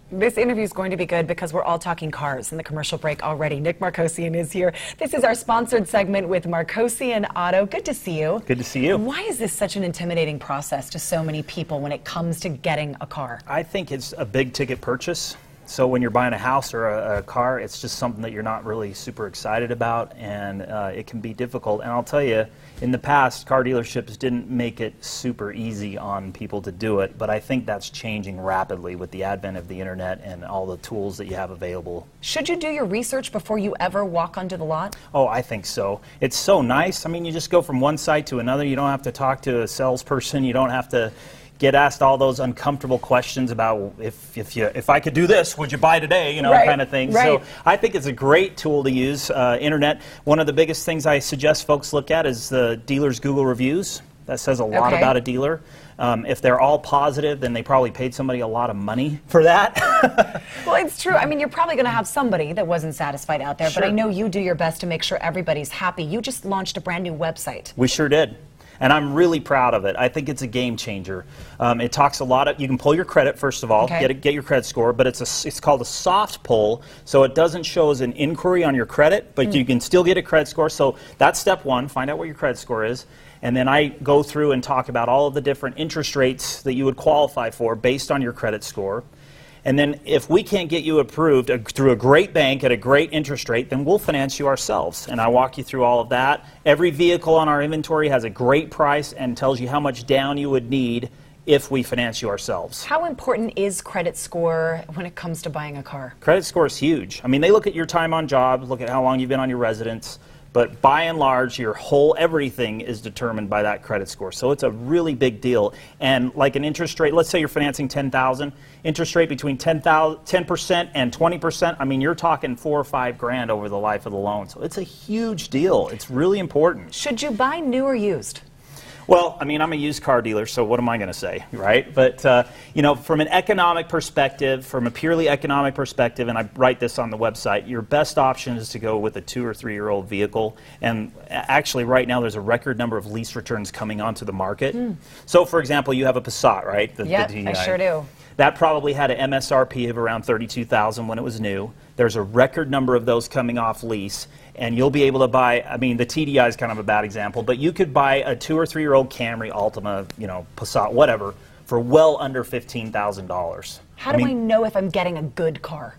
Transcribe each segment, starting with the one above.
This interview is going to be good because we're all talking cars in the commercial break already. Nick Markosian is here. This is our sponsored segment with MarkosianAuto. Good to see you. Good to see you. Why is this such an intimidating process to so many people when it comes to getting a car? I think it's a big ticket purchase. So when you're buying a house or a car, it's just something that you're not really super excited about, and it can be difficult. And I'll tell you, in the past, car dealerships didn't make it super easy on people to do it, but I think that's changing rapidly with the advent of the internet and all the tools that you have available. Should you do your research before you ever walk onto the lot? Oh, I think so. It's so nice. I mean, you just go from one site to another. You don't have to talk to a salesperson. You don't have to get asked all those uncomfortable questions about if I could do this, would you buy today, you know, right, kind of thing. Right. So I think it's a great tool to use, internet. One of the biggest things I suggest folks look at is the dealer's Google reviews. That says a lot about a dealer. If they're all positive, then they probably paid somebody a lot of money for that. Well, it's true. I mean, you're probably going to have somebody that wasn't satisfied out there, Sure. but I know you do your best to make sure everybody's happy. You just launched a brand new website. We sure did. And I'm really proud of it. I think it's a game changer. It talks a lot of, you can pull your credit first of all, get your credit score, but it's called a soft pull, so it doesn't show as an inquiry on your credit, but you can still get a credit score. So that's step one, find out what your credit score is. And then I go through and talk about all of the different interest rates that you would qualify for based on your credit score. And then if we can't get you approved through a great bank at a great interest rate, then we'll finance you ourselves. And I walk you through all of that. Every vehicle on our inventory has a great price and tells you how much down you would need if we finance you ourselves. How important is credit score when it comes to buying a car? Credit score is huge. I mean, they look at your time on job, look at how long you've been on your residence, but by and large, your whole everything is determined by that credit score. So it's a really big deal. And like an interest rate, let's say you're financing $10,000, interest rate between 10% and 20%. I mean, you're talking $4 or $5 grand over the life of the loan. So it's a huge deal. It's really important. Should you buy new or used? Well, I mean, I'm a used car dealer, so what am I going to say, right? But, you know, from an economic perspective, from a purely economic perspective, and I write this on the website, your best option is to go with a 2 or 3 year old vehicle. And actually, right now, there's a record number of lease returns coming onto the market. So, for example, you have a Passat, right? Yep, I sure do. That probably had an MSRP of around $32,000 when it was new. There's a record number of those coming off lease, and you'll be able to buy, I mean, the TDI is kind of a bad example, but you could buy a 2 or 3 year old Camry, Altima, you know, Passat, whatever, for well under $15,000. How do I know if I'm getting a good car?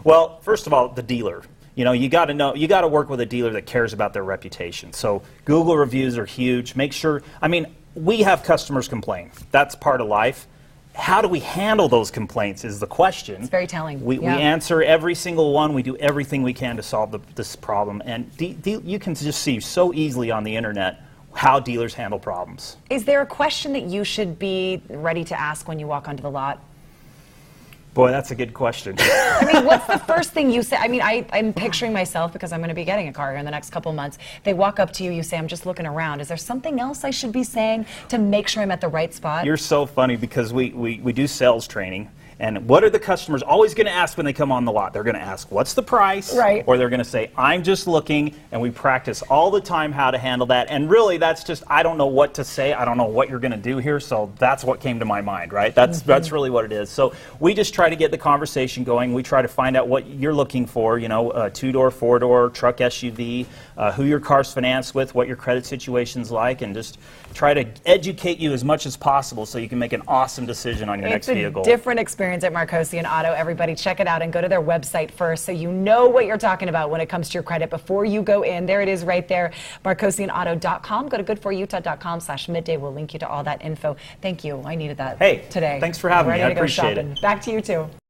Well, first of all, the dealer. You know, you got to work with a dealer that cares about their reputation. So Google reviews are huge. Make sure, I mean, we have customers complain. That's part of life. How do we handle those complaints is the question. It's very telling. We answer every single one. We do everything we can to solve this problem. And you can just see so easily on the internet how dealers handle problems. Is there a question that you should be ready to ask when you walk onto the lot? Boy, that's a good question. I mean, what's the first thing you say? I mean, I'm picturing myself, because I'm going to be getting a car here in the next couple months. They walk up to you, you say, I'm just looking around. Is there something else I should be saying to make sure I'm at the right spot? You're so funny, because we do sales training. And what are the customers always going to ask when they come on the lot? They're going to ask, what's the price? Right. Or they're going to say, I'm just looking, and we practice all the time how to handle that. And really, that's just, I don't know what to say. I don't know what you're going to do here, so that's what came to my mind, right? That's really what it is. So we just try to get the conversation going. We try to find out what you're looking for, you know, a 2-door, 4-door, truck SUV, who your car's financed with, what your credit situation's like, and just try to educate you as much as possible so you can make an awesome decision on your next vehicle. It's a different experience at MarkosianAuto. Everybody check it out and go to their website first so you know what you're talking about when it comes to your credit before you go in. There it is right there, MarkosianAuto.com. Go to goodforutah.com/midday. We'll link you to all that info. Thank you. I needed that today. Thanks for having me. I appreciate it. Back to you, too.